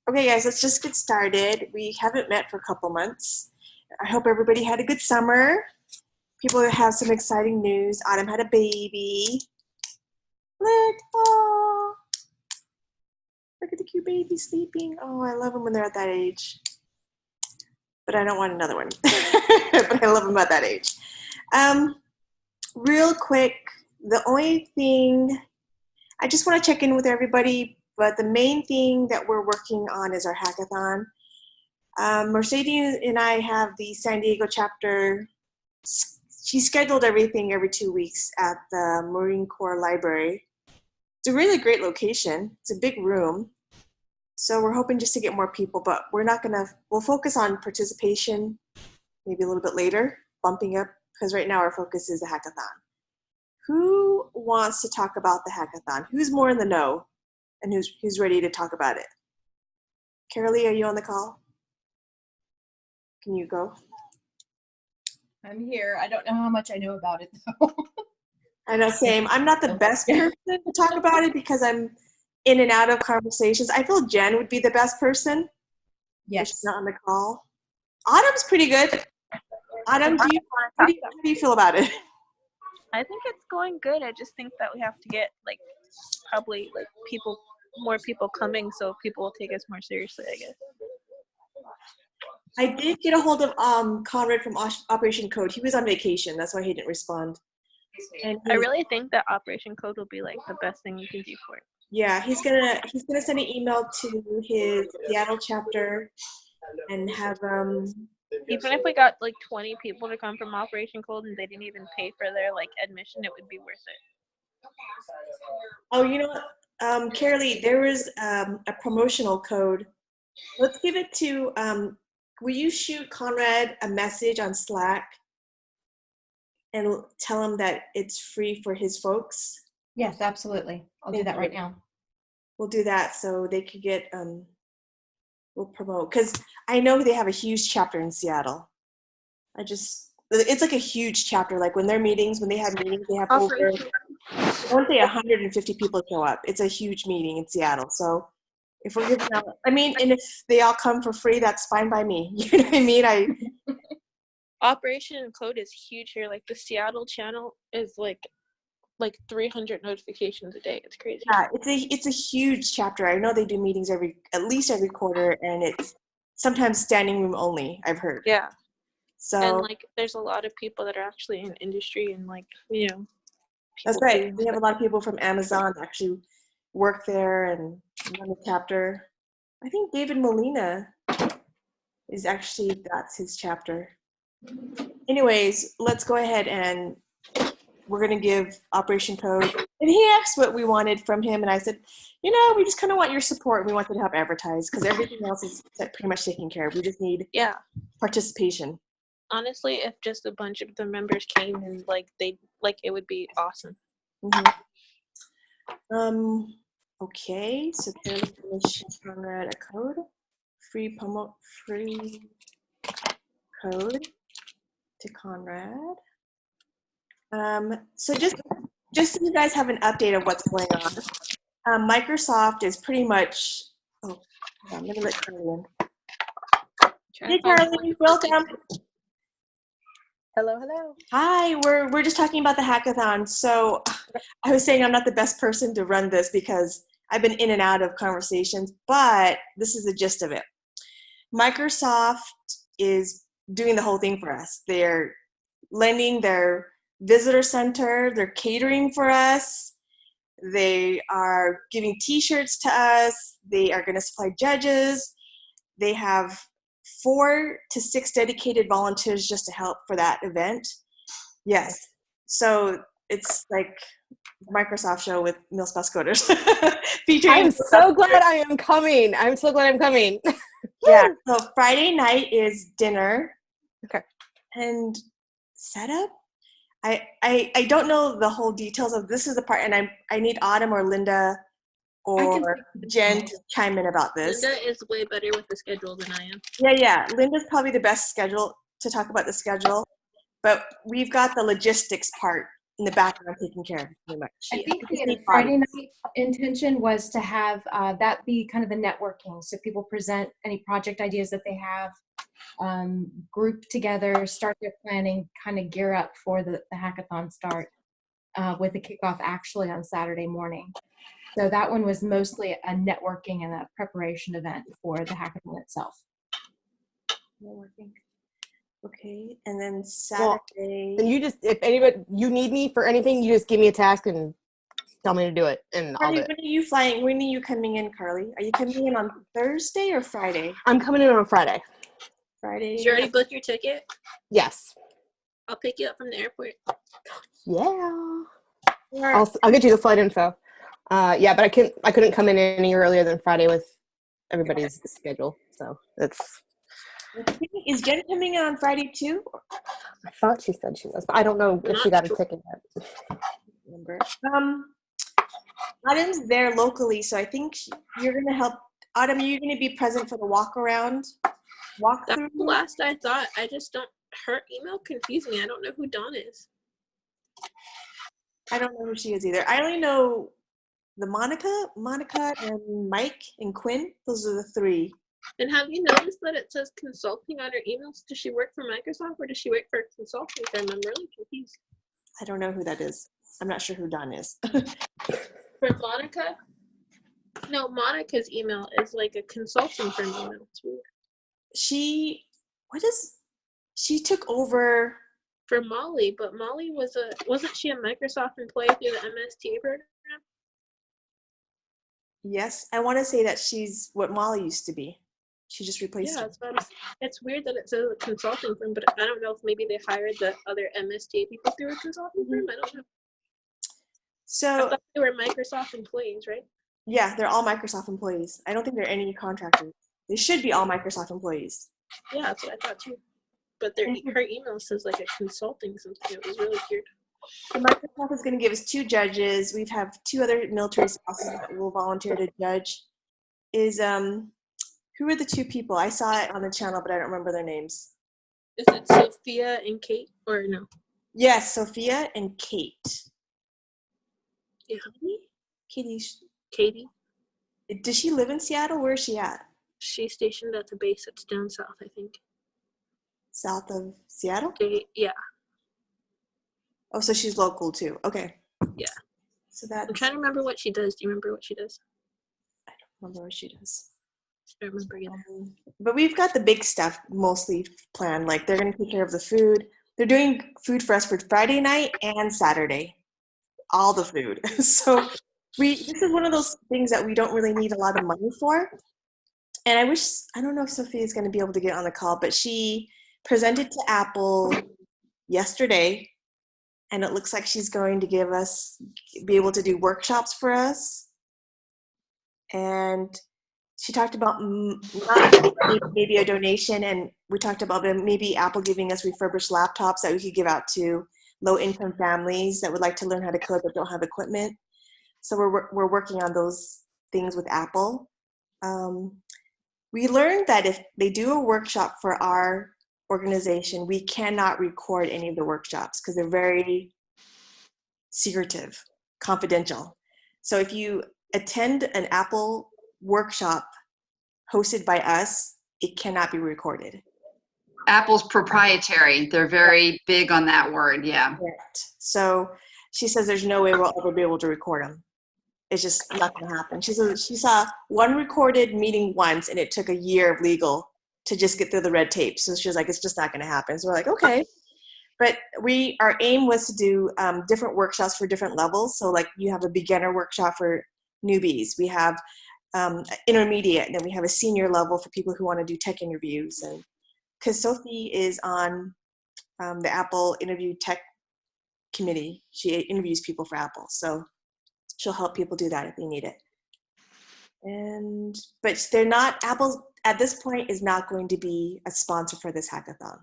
Okay, guys, let's just get started. We haven't met for a couple months. I hope everybody had a good summer. People have some exciting news. Autumn had a baby. Look, oh, look at the cute baby sleeping. Oh, I love them when they're at that age. But I don't want another one. But I love them at that age. Real quick, the only thing, I just want to check in with everybody, but the main thing that we're working on is our hackathon. Mercedes and I have the San Diego chapter. She scheduled everything every 2 weeks at the Marine Corps Library. It's a really great location. It's a big room. So we're hoping just to get more people, but we'll focus on participation maybe a little bit later, bumping up, because right now our focus is the hackathon. Who wants to talk about the hackathon? Who's more in the know and who's ready to talk about it? Carolee, are you on the call? Can you go? I'm here. I don't know how much I know about it though. I know, same. I'm not the best person to talk about it because I'm in and out of conversations. I feel Jen would be the best person. Yes. She's not on the call. Autumn's pretty good. Autumn, how do you feel about it? I think it's going good. I just think that we have to get probably more people coming so people will take us more seriously, I guess. I did get a hold of Conrad from Operation Code. He was on vacation. That's why he didn't respond. And I really think that Operation Code will be the best thing you can do for it. Yeah, he's gonna send an email to his Seattle chapter and have even if we got 20 people to come from Operation Code and they didn't even pay for their admission, it would be worth it. Oh, you know what, Carolee, there was a promotional code. Let's give it to will you shoot Conrad a message on Slack and tell him that it's free for his folks? Yes, absolutely. I'll do that right now. We'll do that so they could get we'll promote, because I know they have a huge chapter in Seattle. It's like a huge chapter. When their meetings, when they have meetings, they have over, I want to say 150 people show up. It's a huge meeting in Seattle. So if we're giving out, and if they all come for free, that's fine by me. You know what I mean? Operation Code is huge here. The Seattle channel is 300 notifications a day. It's crazy. Yeah, it's a huge chapter. I know they do meetings at least every quarter, and it's sometimes standing room only, I've heard. Yeah. So and there's a lot of people that are actually in industry and that's right. We have a lot of people from Amazon that actually work there and run the chapter. I think David Molina that's his chapter. Anyways, let's go ahead and we're going to give Operation Code. And he asked what we wanted from him, and I said, we just kind of want your support. We want you to help advertise because everything else is pretty much taken care of. We just need participation. Honestly, if just a bunch of the members came and it would be awesome. Mm-hmm. Okay, so there's Conrad a code. Free code to Conrad. So just so you guys have an update of what's going on. Microsoft is pretty much. Oh, I'm gonna let Carly in. Hey, Carly, welcome. Hello. Hi, we're just talking about the hackathon. So I was saying I'm not the best person to run this because I've been in and out of conversations, but this is the gist of it. Microsoft is doing the whole thing for us. They're lending their visitor center, they're catering for us, they are giving t-shirts to us, they are going to supply judges, they have 4 to 6 dedicated volunteers just to help for that event. Yes, so it's like Microsoft show with MilSpouse coders. I'm so glad I am coming. Yeah, so Friday night is dinner. Okay. And setup? I don't know the whole details of this is the part, and I need Autumn or Linda or Jen to chime in about this. Linda is way better with the schedule than I am. Yeah. Linda's probably the best schedule to talk about the schedule, but we've got the logistics part in the background taking care of it, pretty much. I think Just the need Friday bodies. night intention was to have that be kind of the networking. So people present any project ideas that they have, group together, start their planning, kind of gear up for the hackathon start with the kickoff actually on Saturday morning. So that one was mostly a networking and a preparation event for the hackathon itself. Networking. Okay, and then Well, Saturday. And you just, if anybody, you need me for anything, you just give me a task and tell me to do it, and I'll Carly, do it. when are you flying? When are you coming in, Carly? Are you coming in on Thursday or Friday? I'm coming in on Friday. Friday. Did you already book your ticket? Yes. I'll pick you up from the airport. Yeah. Or- I'll get you the flight info. Yeah, but I couldn't come in any earlier than Friday with everybody's schedule. So it's. Is Jen coming in on Friday too? I thought she said she was, but I don't know if she got a ticket yet. Remember. Autumn's there locally, so I think you're gonna help. Autumn, you're gonna be present for the walk around, walk That's through. the last I thought. I just don't. Her email confused me. I don't know who Dawn is. I don't know who she is either. I only know the Monica, and Mike and Quinn. Those are the three. And have you noticed that it says consulting on her emails? Does she work for Microsoft or does she work for a consulting firm? I'm really confused. I don't know who that is. I'm not sure who Don is. For Monica? No, Monica's email is like a consulting firm email. It's weird. She took over. For Molly, but Molly wasn't she a Microsoft employee through the MSTA program? Yes, I want to say that she's what Molly used to be. She just replaced Yeah, her. it's weird that it says a consulting firm, but I don't know if maybe they hired the other MSTA people through a consulting firm. I don't know. I So thought they were Microsoft employees, right? yeah, they're all Microsoft employees. I don't think they're any contractors. They should be all Microsoft employees. Yeah, that's what I thought too. But her email says like a consulting something. It was really weird. So Microsoft is going to give us 2 judges. We have 2 other military spouses that will volunteer to judge. Who are the 2 people? I saw it on the channel, but I don't remember their names. Is it Sophia and Kate or no? Yes, Sophia and Kate. Yeah. Katie. Katie. Does she live in Seattle? Where is she at? She's stationed at the base that's down south, I think. South of Seattle? Yeah. Oh, so she's local too. Okay. Yeah. So that's. I'm trying to remember what she does. Do you remember what she does? I don't remember what she does. I don't remember either. But we've got the big stuff mostly planned. Like they're going to take care of the food. They're doing food for us for Friday night and Saturday. All the food. So this is one of those things that we don't really need a lot of money for. And I don't know if Sophia is going to be able to get on the call, but she presented to Apple yesterday, and it looks like she's going to be able to do workshops for us. And she talked about maybe a donation, and we talked about maybe Apple giving us refurbished laptops that we could give out to low-income families that would like to learn how to code but don't have equipment. So we're working on those things with Apple. We learned that if they do a workshop for our organization, we cannot record any of the workshops because they're very secretive, confidential. So if you attend an Apple workshop hosted by us, it cannot be recorded. Apple's proprietary. They're very big on that word, yeah. So she says there's no way we'll ever be able to record them. It's just not going to happen. She saw one recorded meeting once, and it took a year of legal to just get through the red tape. So she was like, it's just not going to happen. So we're like, okay. But our aim was to do different workshops for different levels. So like you have a beginner workshop for newbies. We have intermediate, and then we have a senior level for people who want to do tech interviews. And because Sophie is on the Apple interview tech committee, she interviews people for Apple. So she'll help people do that if they need it. But they're not, Apple at this point is not going to be a sponsor for this hackathon.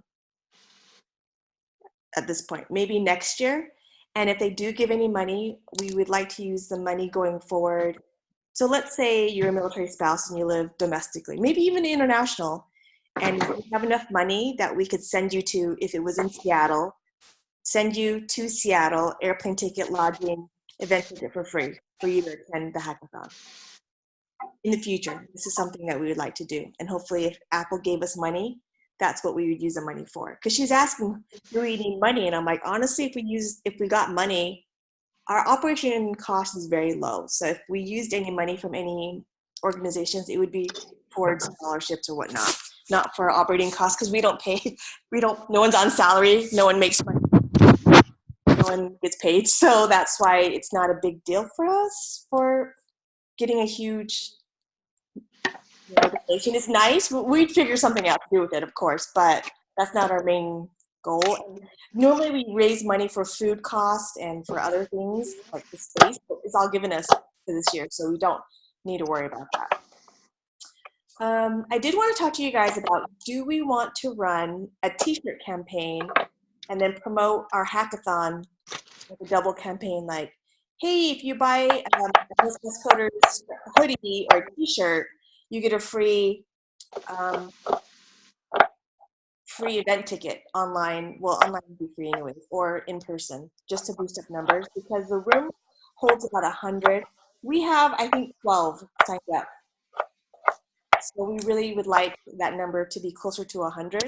At this point, maybe next year. And if they do give any money, we would like to use the money going forward. So let's say you're a military spouse and you live domestically, maybe even international, and you have enough money that we could send you to, if it was in Seattle, send you to Seattle, airplane ticket, lodging, event ticket for free for you to attend the hackathon. In the future, this is something that we would like to do. And hopefully if Apple gave us money, that's what we would use the money for. Because she's asking, do we need money? And I'm like, honestly, if we got money, our operation cost is very low. So if we used any money from any organizations, it would be towards scholarships or whatnot, not for our operating costs, because we don't pay, no one's on salary, no one makes money, no one gets paid. So that's why it's not a big deal for us for getting a huge donation. It's nice. We'd figure something out to do with it, of course, but that's not our main goal. And normally we raise money for food costs and for other things like the space, but it's all given us for this year, so we don't need to worry about that. I did want to talk to you guys about, do we want to run a t-shirt campaign and then promote our hackathon with a double campaign, like, hey, if you buy a MilSpouse Coders hoodie or t-shirt, you get a free event ticket online. Well, online would be free anyways, or in person, just to boost up numbers, because the room holds about 100. We have, I think, 12 signed up. So we really would like that number to be closer to 100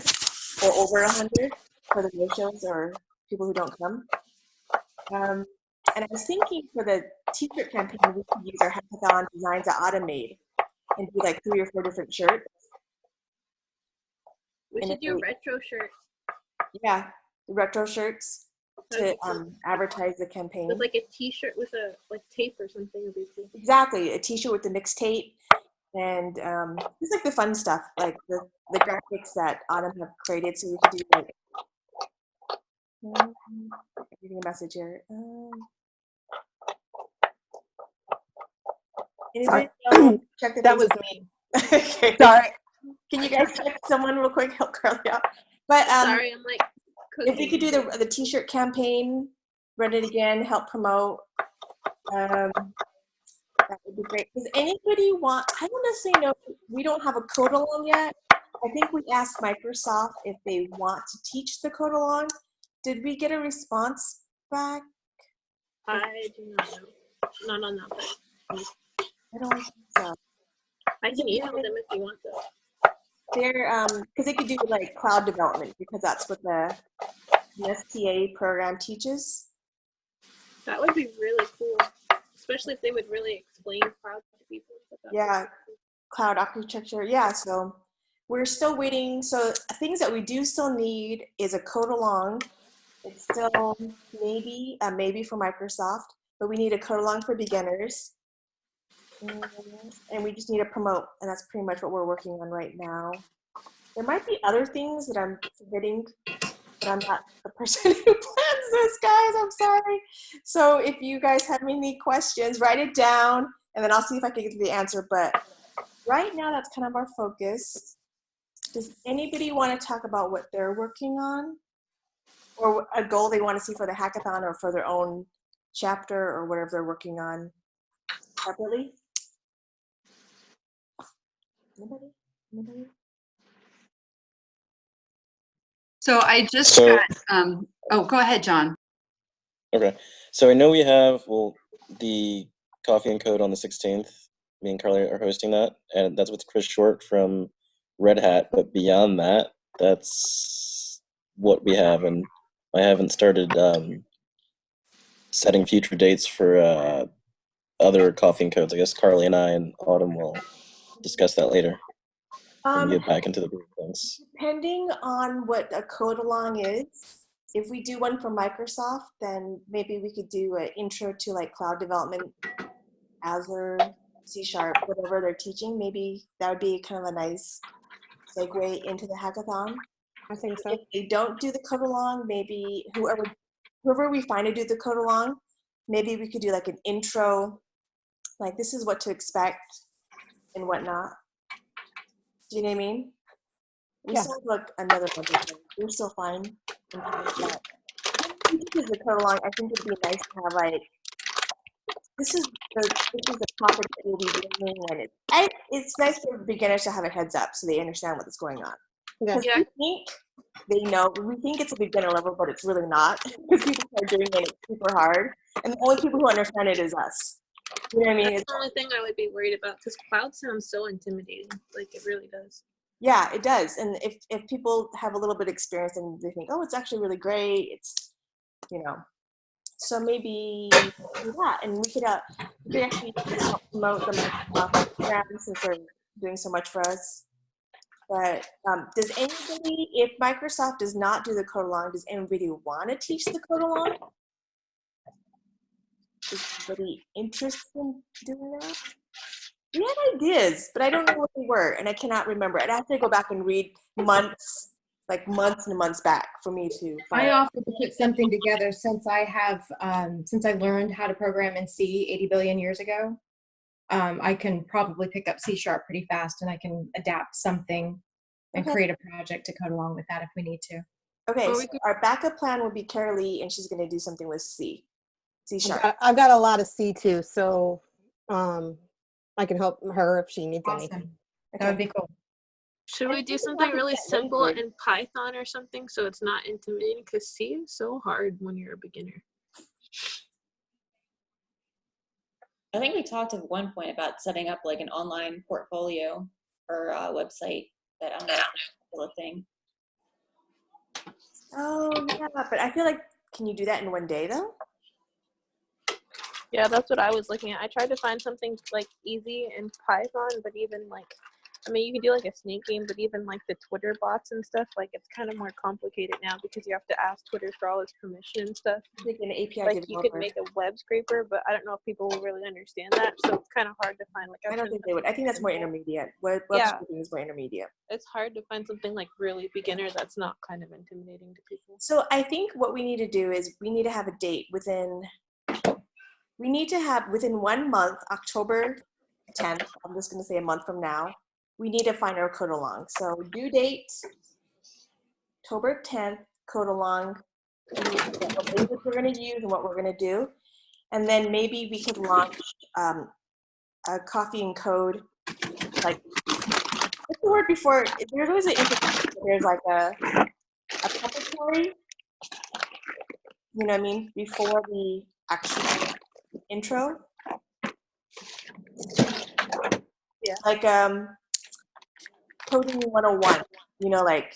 or over 100 for the no-shows or people who don't come. And I was thinking for the t-shirt campaign, we could use our hackathon designs at Automade and do like 3 or 4 different shirts. We should do retro shirt. Yeah, the retro shirts to advertise the campaign. With like a t-shirt with a tape or something would be cool. Exactly, a t-shirt with the mixtape and just like the fun stuff, like the graphics that Autumn have created. So we could do like, I'm getting a message here. Sorry. Check the That was Facebook? me. Okay. Sorry. Can you guys check someone real quick? Help Carly out. But Sorry, I'm like cooking. if we could do the t-shirt campaign, run it again, help promote, that would be great. Does anybody want, I don't necessarily know, we don't have a code along yet. I think we asked Microsoft if they want to teach the code along. Did we get a response back? I do not know. Not on that one. I don't think so. I can email them if you want though. They're because they could do like cloud development, because that's what the STA program teaches. That would be really cool, especially if they would really explain cloud to people. Yeah, cloud architecture. Yeah, so we're still waiting. So things that we do still need is a code along. It's still maybe for Microsoft, but we need a code along for beginners. And we just need to promote, and that's pretty much what we're working on right now. There might be other things that I'm forgetting, but I'm not the person who plans this, guys. I'm sorry. So if you guys have any questions, write it down, and then I'll see if I can get to the answer. But right now, that's kind of our focus. Does anybody want to talk about what they're working on, or a goal they want to see for the hackathon, or for their own chapter, or whatever they're working on separately? Anybody? Anybody? So I just So- got, oh, go ahead, John. Okay, so I know we have, the Coffee and Code on the 16th. Me and Carly are hosting that, and that's with Chris Short from Red Hat. But beyond that, that's what we have, and I haven't started setting future dates for other Coffee and Codes. I guess Carly and I and Autumn will discuss that later and get back into the group things. Depending on what a code along is, if we do one for Microsoft, then maybe we could do an intro to like cloud development, Azure, C#, whatever they're teaching. Maybe that would be kind of a nice segue into the hackathon. I think so. If they don't do the code along, maybe whoever we find to do the code along, maybe we could do like an intro, like this is what to expect and whatnot. Do you know what I mean? We still look another one. We're still fine. But this is the code along. I think it'd be nice to have like this is the topic that we'll be doing, and it's nice for beginners to have a heads up so they understand what's going on. Yeah. Because I think they know. We think it's a beginner level, but it's really not because people are doing it super hard, and the only people who understand it is us. You know what I mean? That's the only thing I would be worried about because cloud sounds so intimidating. Like it really does. Yeah, it does. And if people have a little bit of experience and they think, oh, it's actually really great, it's, you know, so maybe do that. And we could actually help promote the Microsoft program since they're doing so much for us. But does anybody, if Microsoft does not do the code along, does anybody want to teach the code along? Is anybody interested in doing that? We had ideas, but I don't know what they were, and I cannot remember. I'd have to go back and read months and months back for me to find I out. offered to put something together since I have, since I learned how to program in C 80 billion years ago. I can probably pick up C# pretty fast, and I can adapt something and Okay. create a project to code along with that if we need to. Okay, Or so we could- our backup plan would be Carolee, and she's going to do something with C#. I've got a lot of C too, so I can help her if she needs anything. Awesome. That would be cool. Should I we do think something that really would be simple good. in Python or something so it's not intimidating? Because C is so hard when you're a beginner. I think we talked at one point about setting up like an online portfolio or a website that I don't know if that's still a thing. Oh, yeah, but I feel like, can you do that in one day, though? Yeah, that's what I was looking at. I tried to find something like easy in Python, but even like, I mean, you can do like a snake game, but even like the Twitter bots and stuff, like it's kind of more complicated now because you have to ask Twitter for all its permission and stuff. Like an API Like you could developer. make a web scraper, but I don't know if people will really understand that. So it's kind of hard to find like. I don't think they would. I think that's more intermediate. Web Yeah. scraping is more intermediate. It's hard to find something like really beginner that's not kind of intimidating to people. So I think what we need to do is we need to have a date within 1 month, October 10th, I'm just going to say a month from now, we need to find our code along. So due date, October 10th, code along, what language we're going to use and what we're going to do. And then maybe we could launch a coffee and code, like, what's the word before? There's always an there's like a preparatory, you know what I mean, before the actual intro. Yeah. Like coding 101, you know, like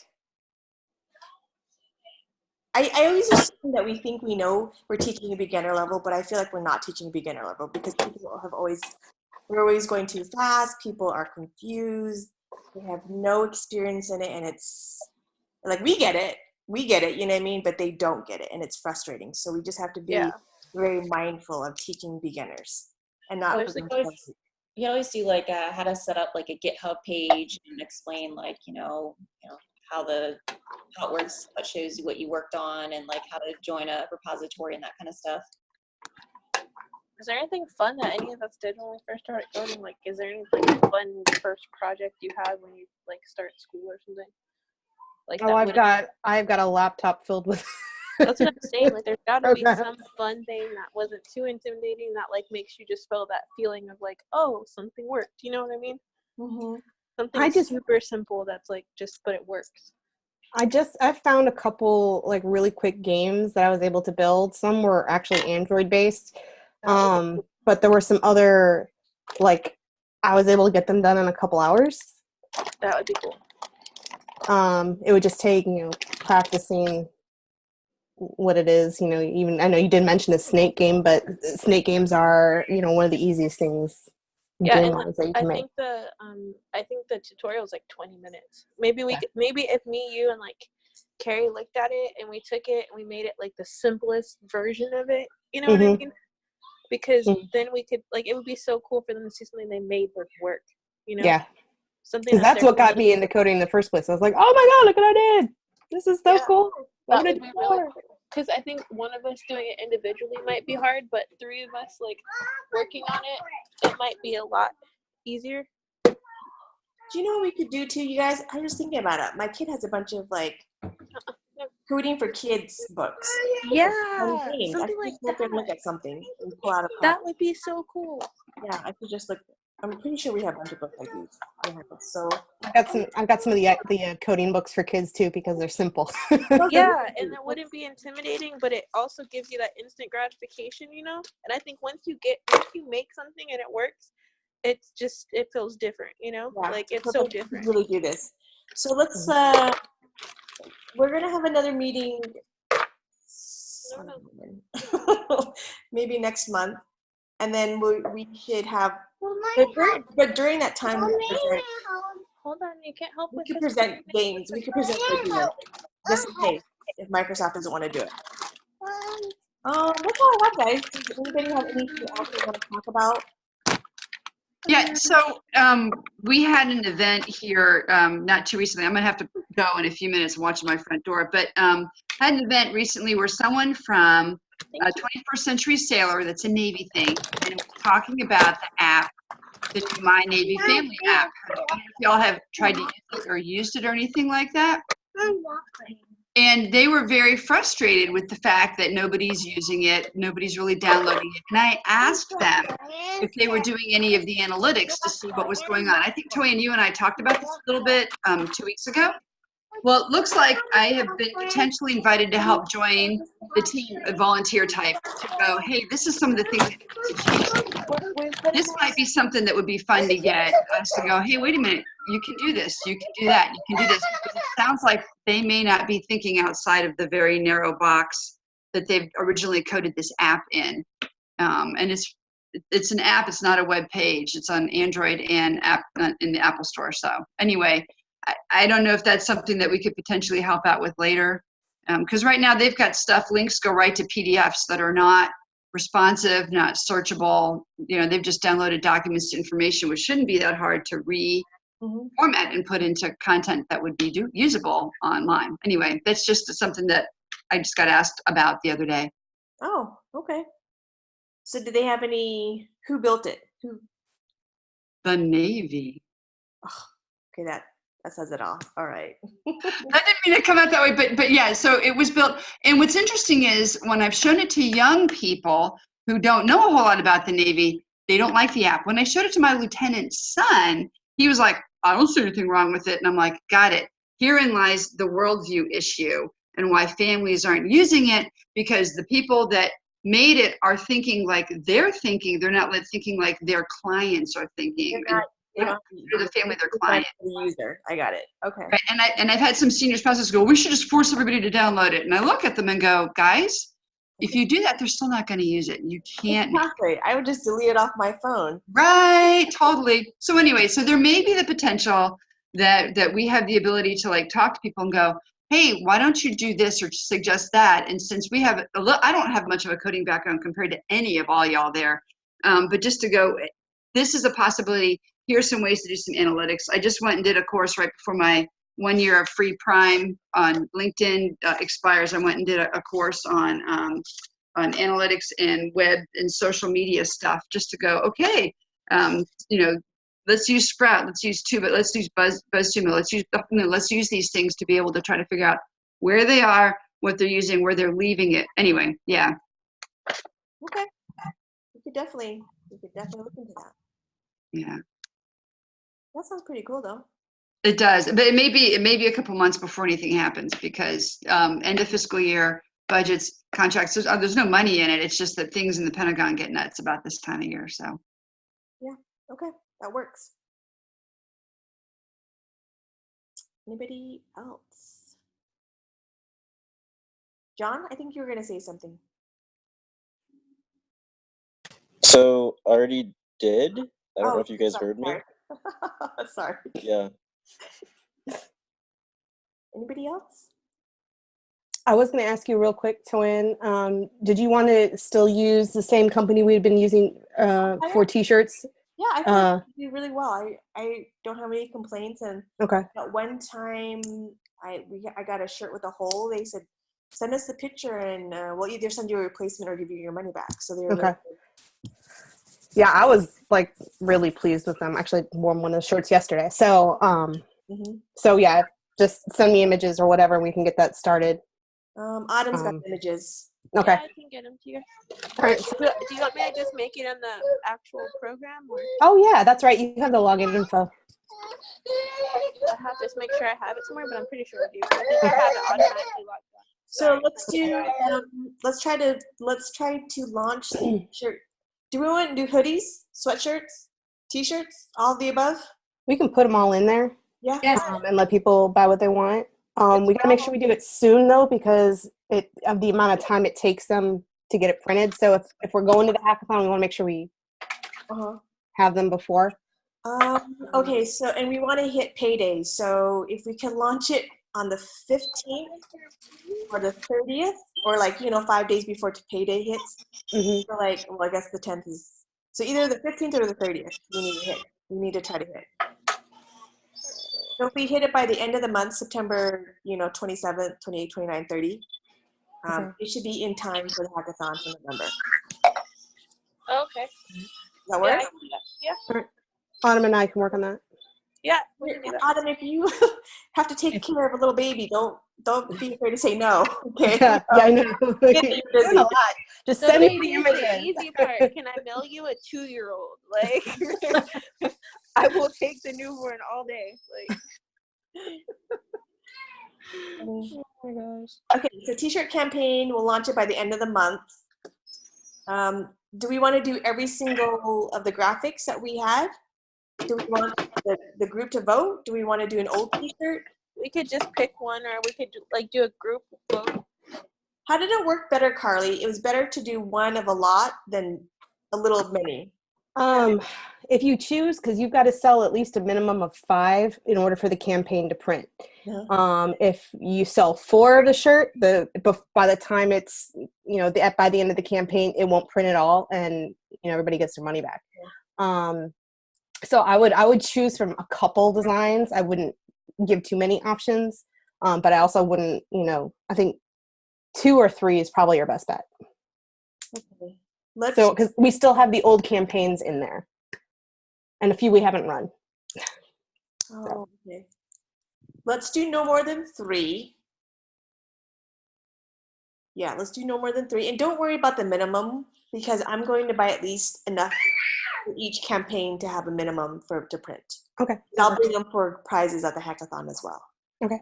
I always assume that we think we know we're teaching a beginner level, but I feel like we're not teaching a beginner level because we're always going too fast, people are confused, they have no experience in it, and it's like we get it, you know what I mean, but they don't get it, and it's frustrating. So we just have to be very mindful of teaching beginners and not. You can always do like how to set up like a GitHub page and explain like you know how it works, how it shows you what you worked on, and like how to join a repository and that kind of stuff. Is there anything fun that any of us did when we first started coding? Like, is there any like fun first project you had when you like start school or something? Like, Oh, I've got a laptop filled with. That's what I'm saying. Like, there's got to be Okay. some fun thing that wasn't too intimidating that like makes you just feel that feeling of like, oh, something worked. You know what I mean? Mm-hmm. Something super simple that's like just, but it works. I found a couple like really quick games that I was able to build. Some were actually Android based, but there were some other like I was able to get them done in a couple hours. That would be cool. It would just take practicing what it is. Even I know you did mention a snake game, but snake games are one of the easiest things. Yeah, and game-wise that you can make. I think the tutorial is like 20 minutes. Maybe maybe if me, you, and like Carrie looked at it and we took it and we made it like the simplest version of it. You know what I mean? Because then we could like it would be so cool for them to see something they made work. Yeah. Something because that's what got me into coding in the first place. I was like, oh my god, look what I did! This is so cool. That would be really cool. Because I think one of us doing it individually might be hard, but three of us like working on it might be a lot easier. Do you know what we could do too, you guys? I was thinking about it. My kid has a bunch of like coding for kids books. Yeah, something like that. Look at something and pull out a that would be so cool. Yeah, I could just look. I'm pretty sure we have a bunch of books like these. Yeah, so I've got some of the coding books for kids too because they're simple. Yeah, and it wouldn't be intimidating, but it also gives you that instant gratification, you know? And I think once you make something and it works, it feels different, you know? yeah, Like it's so so let's different. really do this. So let's we're gonna have another meeting maybe next month, and then we should have. But during that time, we Hold on, you can't help with could this. present games. We could present ideas, just in case if Microsoft doesn't want to do it. That's all I have, guys. Does anybody have anything else they want to talk about? Yeah, so we had an event here not too recently. I'm going to have to go in a few minutes watching my front door. But I had an event recently where someone from 21st Century Sailor, that's a Navy thing, and was talking about the app, the new My Navy Family app. I don't know if y'all have tried to use it or used it or anything like that. And they were very frustrated with the fact that nobody's using it, nobody's really downloading it. And I asked them if they were doing any of the analytics to see what was going on. I think, Toy, you and I talked about this a little bit 2 weeks ago. Well, it looks like I have been potentially invited to help join the team, a volunteer type, to go, hey, this is some of the things that need to change. This might be something that would be fun to get us to go, hey, wait a minute, you can do this, you can do that, you can do this. Because it sounds like they may not be thinking outside of the very narrow box that they've originally coded this app in. And it's an app, it's not a web page. It's on Android and app in the Apple Store. So anyway, I don't know if that's something that we could potentially help out with later. Because right now they've got links go right to PDFs that are not responsive, not searchable. You know, they've just downloaded documents to information, which shouldn't be that hard to reformat and put into content that would be usable online. Anyway, that's just something that I just got asked about the other day. Oh, okay. So did they have who built it? The Navy. Oh, okay, that says it all. All right. That didn't mean to come out that way, but yeah, so it was built. And what's interesting is when I've shown it to young people who don't know a whole lot about the Navy, they don't like the app. When I showed it to my lieutenant's son, he was like, I don't see anything wrong with it. And I'm like, got it. Herein lies the worldview issue and why families aren't using it, because the people that made it are thinking like they're thinking. They're not thinking like their clients are thinking. They're the family, their client. The user. I got it. Okay. Right. And I've had some senior spouses go, we should just force everybody to download it. And I look at them and go, guys, if you do that, they're still not going to use it. You can't. Exactly. I would just delete it off my phone. Right. Totally. So anyway, so there may be the potential that we have the ability to like talk to people and go, hey, why don't you do this or suggest that? And since we have I don't have much of a coding background compared to any of all y'all there, but just to go, this is a possibility. Here's some ways to do some analytics. I just went and did a course right before my 1 year of free Prime on LinkedIn expires. I went and did a course on analytics and web and social media stuff, just to go, okay, you know, let's use Sprout, let's use Tuba, let's use BuzzSumo, let's use these things to be able to try to figure out where they are, what they're using, where they're leaving it. Anyway, yeah. Okay. We could definitely look into that. Yeah. That sounds pretty cool, though. It does, but it may be a couple months before anything happens, because end of fiscal year, budgets, contracts, there's no money in it. It's just that things in the Pentagon get nuts about this time of year. So yeah, okay, that works. Anybody else? John, I think you were going to say something. So I already did. I don't know if you guys heard me. Sorry. Yeah. Anybody else? I was going to ask you real quick, Toyin, did you want to still use the same company we've been using for t-shirts? Yeah, I think we did really well. I don't have any complaints, and okay. At one time I got a shirt with a hole. They said, send us the picture and we'll either send you a replacement or give you your money back. So they were okay. Yeah, I was like really pleased with them. Actually, wore one of the shirts yesterday. So, so yeah, just send me images or whatever, and we can get that started. Autumn's got images. Okay. Yeah, I can get them to you. All right. Do you want me to just make it in the actual program, or Oh yeah, that's right. You have the login info. I have to just make sure I have it somewhere? But I'm pretty sure I do. I think I have it automatically logged on. So Sorry, let's I do. tried. Let's try to launch the shirt. Do we want to do hoodies, sweatshirts, t-shirts, all of the above? We can put them all in there. Yeah. Yes. And let people buy what they want. We gotta make sure we do it soon though, because of the amount of time it takes them to get it printed. So if we're going to the hackathon, we want to make sure we have them before. Okay. So, and we want to hit payday. So if we can launch it on the 15th or the 30th, or 5 days before payday hits. So well, I guess the 10th is. So either the 15th or the 30th, we need to hit. We need to try to hit. So if we hit it by the end of the month, September, 27th, 28th, 29th, 30th, it should be in time for the hackathon for November. Okay. Does that work? Yeah, I can do that. Yeah. Autumn and I can work on that. Yeah, we can do that. Autumn, if you have to take care of a little baby, don't be afraid to say no. Okay. Yeah, I know. You're You're busy. doing a lot. Just The send me the baby is the images. easy part. Can I mail you a 2-year-old? Like, I will take the newborn all day. Like, Oh my gosh. Okay, so t-shirt campaign, we'll launch it by the end of the month. Do we want to do every single of the graphics that we had? Do we want the group to vote? Do we want to do an old t-shirt? we could just pick one, or we could do a group vote. How did it work better, Carly? It was better to do one of a lot than a little of many. If you choose, because you've got to sell at least a minimum of 5 in order for the campaign to print. If you sell 4 of the shirt, by the time it's by the end of the campaign, it won't print at all, and everybody gets their money back. So I would choose from a couple designs. I wouldn't give too many options, but I also wouldn't. I think 2 or 3 is probably your best bet. Okay. So because we still have the old campaigns in there, and a few we haven't run. Oh, okay. Let's do no more than 3. Yeah, let's do no more than 3. And don't worry about the minimum, because I'm going to buy at least enough for each campaign to have a minimum to print. Okay. And I'll bring them for prizes at the hackathon as well. Okay.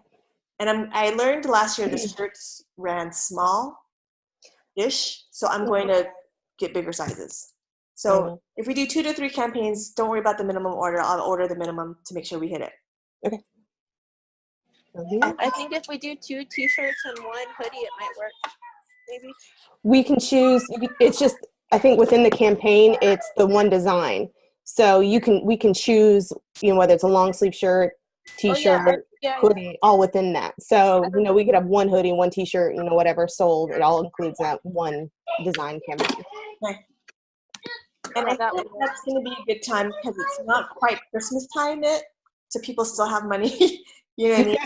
And I learned last year the shirts ran small-ish, so I'm going to get bigger sizes. So if we do 2 to 3 campaigns, don't worry about the minimum order. I'll order the minimum to make sure we hit it. Okay. I think if we do 2 t-shirts and 1 hoodie, it might work. Maybe. We can choose. It's just, I think within the campaign, it's the one design. So we can choose, whether it's a long sleeve shirt, t-shirt, hoodie, all within that. So, we could have 1 hoodie, 1 t-shirt, whatever sold. It all includes that one design campaign. Okay. And I think that's going to be a good time because it's not quite Christmas time yet, so people still have money, to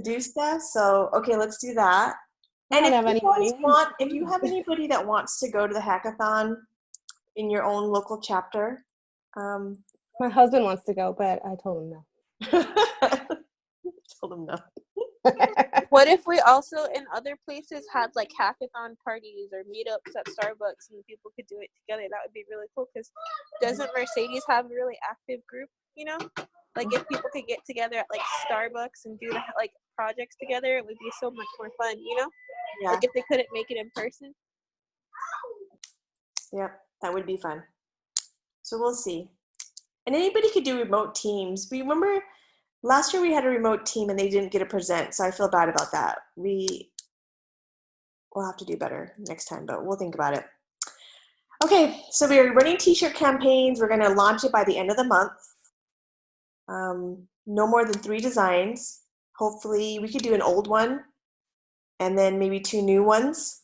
do stuff. So, okay, let's do that. And if you have anybody that wants to go to the hackathon in your own local chapter, my husband wants to go, but I told him no. Told him no. What if we also in other places had like hackathon parties or meetups at Starbucks and people could do it together? That would be really cool, because doesn't Mercedes have a really active group? Like if people could get together at like Starbucks and do like projects together, it would be so much more fun, Yeah. Like if they couldn't make it in person. Yep, that would be fun. So we'll see. And anybody could do remote teams. We remember last year we had a remote team and they didn't get a present, so I feel bad about that. We'll have to do better next time, but we'll think about it. Okay, so we're running t-shirt campaigns. We're going to launch it by the end of the month. No more than 3 designs. Hopefully we could do an old one and then maybe 2 new ones.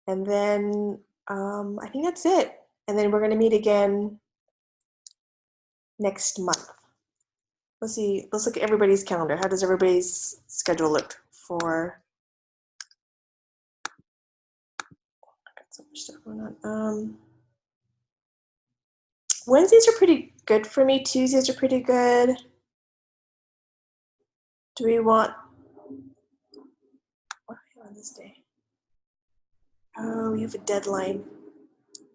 And then I think that's it. And then we're going to meet again next month. Let's see. Let's look at everybody's calendar. How does everybody's schedule look for? I got so much stuff going on. Wednesdays are pretty good for me. Tuesdays are pretty good. Do we want this day? Oh, we have a deadline.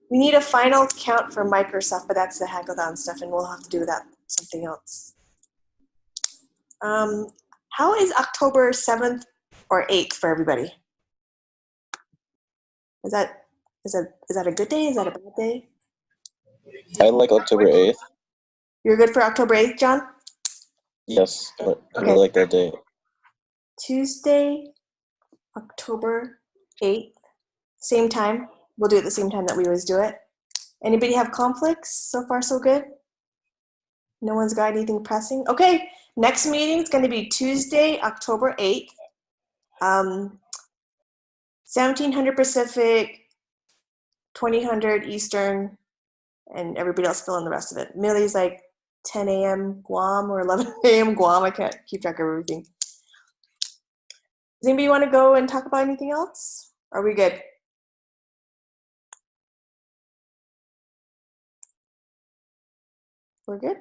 We need a final count for Microsoft, but that's the hackathon stuff, and we'll have to do that something else. How is October 7th or 8th for everybody? Is that a good day? Is that a bad day? I like October 8th. You're good for October 8th, John? Yes, I Okay. really like that date. Tuesday, October 8th, same time. We'll do it the same time that we always do it. Anybody have conflicts? So far, so good? No one's got anything pressing? Okay, next meeting is going to be Tuesday, October 8th. 1700 Pacific, 2000 Eastern, and everybody else fill in the rest of it. Millie's like 10 a.m. Guam or 11 a.m. Guam. I can't keep track of everything. Does anybody want to go and talk about anything else? Are we good? We're good?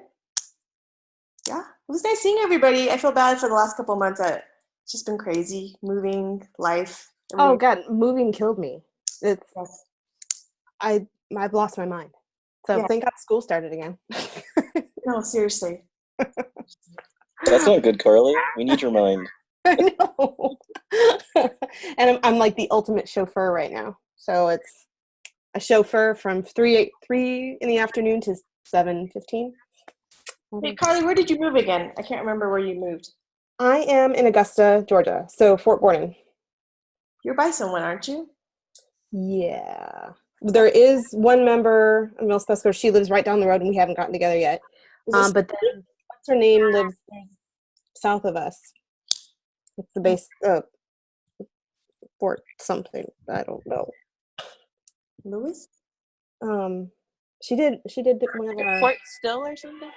Yeah, it was nice seeing everybody. I feel bad for the last couple of months. It's just been crazy, moving, life. Everything. Oh God, moving killed me. It's Yes. I've lost my mind. So Yeah. thank God school started again. No, seriously. That's not good, Carly. We need your mind. I know. And I'm like the ultimate chauffeur right now. So it's a chauffeur from 3 in the afternoon to 7:15. Hey, Carly, where did you move again? I can't remember where you moved. I am in Augusta, Georgia. So Fort Gordon. You're by someone, aren't you? Yeah. There is one member of MilSpouse. She lives right down the road, and we haven't gotten together yet. But then, what's her name, lives south of us. It's the base, Fort something. I don't know. Lewis? She did one of our. Fort Still or something.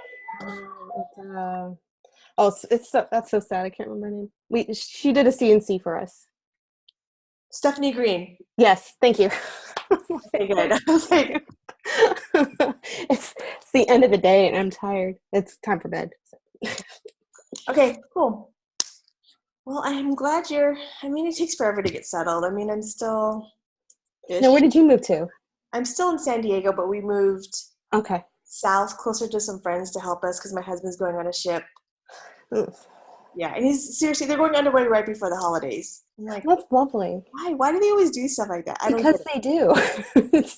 That's so sad. I can't remember her name. She did a CNC for us. Stephanie Green. Yes, thank you. Okay, good. I was like, it's the end of the day, and I'm tired. It's time for bed. okay, cool. Well, I'm glad it takes forever to get settled. I mean, I'm still. Now, where did you move to? I'm still in San Diego, but we moved Okay. south, closer to some friends to help us because my husband's going on a ship. Ooh. Yeah, and they're going underway right before the holidays. I'm like, That's lovely. why? Why do they always do stuff like that? I don't Because get they do.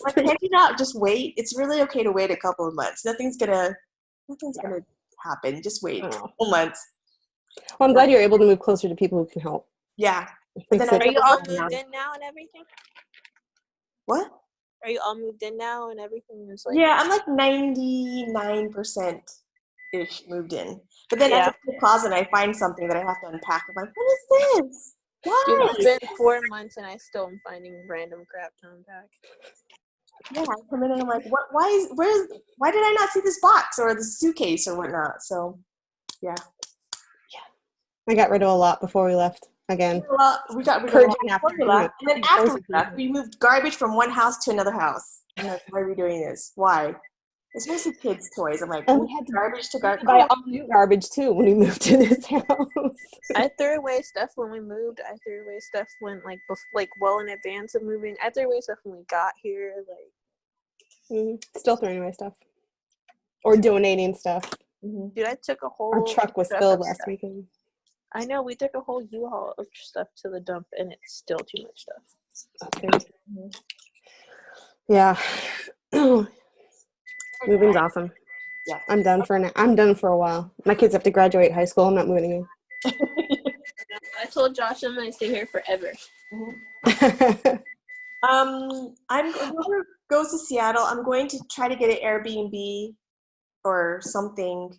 Like, can you not just wait? It's really okay to wait a couple of months. Nothing's gonna happen. Just wait a couple months. Well, I'm glad you're able to move closer to people who can help. Yeah. But then Are you all moved in now and everything? What? Are you all moved in now and everything is like? Yeah, I'm like 99% ish moved in. But then I get to the closet and I find something that I have to unpack. I'm like, what is this? Why? Dude, it's been 4 months and I still am finding random crap to unpack. Yeah, I come in and I'm like, why did I not see this box or the suitcase or whatnot? So yeah. I got rid of a lot before we left again. Well, we got Purging after after. we left, and then after we left, we moved garbage from one house to another house. I'm like, why are we doing this? Why? It's mostly kids' toys. I'm like, And we had to garbage to garbage. buy all new garbage too when we moved to this house. I threw away stuff when we moved. I threw away stuff when like well in advance of moving. I threw away stuff when we got here. Like Still throwing away stuff or donating stuff. Dude, I took a whole. Our truck was filled last weekend. I know, we took a whole U-Haul of stuff to the dump, and it's still too much stuff. That's good. Yeah. Moving's awesome. Yeah. I'm done for a while. My kids have to graduate high school. I'm not moving again. I told Josh I'm gonna stay here forever. Whoever goes to Seattle, I'm going to try to get an Airbnb or something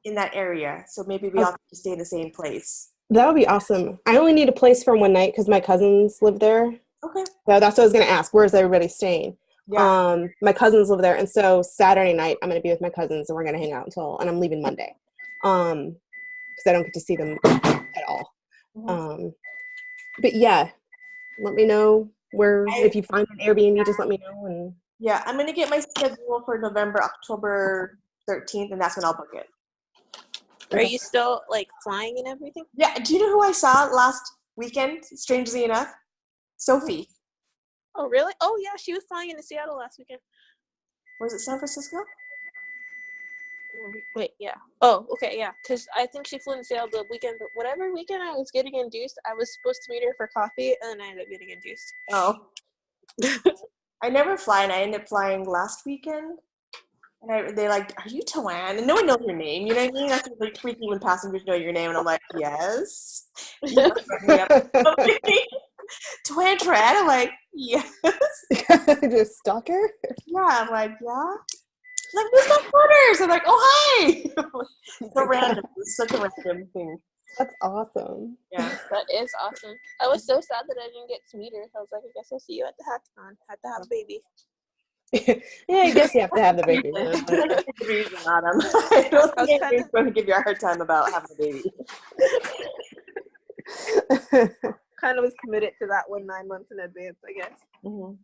in that area. So maybe we all can stay in the same place. That would be awesome. I only need a place for one night because my cousins live there. Okay. So that's what I was going to ask. Where's everybody staying? Yeah. My cousins live there. And so Saturday night, I'm going to be with my cousins and we're going to hang out and I'm leaving Monday. Because I don't get to see them at all. But yeah, let me know if you find an Airbnb, just let me know. And yeah, I'm going to get my schedule for October 13th, and that's when I'll book it. Are you still like flying and everything? Yeah. Do you know who I saw last weekend, strangely enough. Sophie. Oh, really? Oh, yeah, she was flying into Seattle last weekend. Was it San Francisco? Wait, yeah. Oh, okay, yeah. Because I think she flew in Seattle the weekend, but whatever weekend I was getting induced, I was supposed to meet her for coffee, and then I ended up getting induced. Oh. I never fly, and I ended up flying last weekend. And they're like, "Are you Tawan?" And no one knows your name. You know what I mean? That's like freaky when passengers know your name, and I'm like, "Yes." You know, me up. Tawan Tran. I'm like, "Yes." Just stalker? Yeah, I'm like, "Yeah." Like, where's my quarters? I'm like, "Oh, hi." So random. It's such a random thing. That's awesome. Yeah. That is awesome. I was so sad that I didn't get to meet her. I was like, I guess I'll see you at the hackathon. Had to have a baby. Yeah, I guess you have to have the baby. I don't think anyone's going to give you a hard time about having a baby. Kind of was committed to that one 9 months in advance, I guess. Mm-hmm.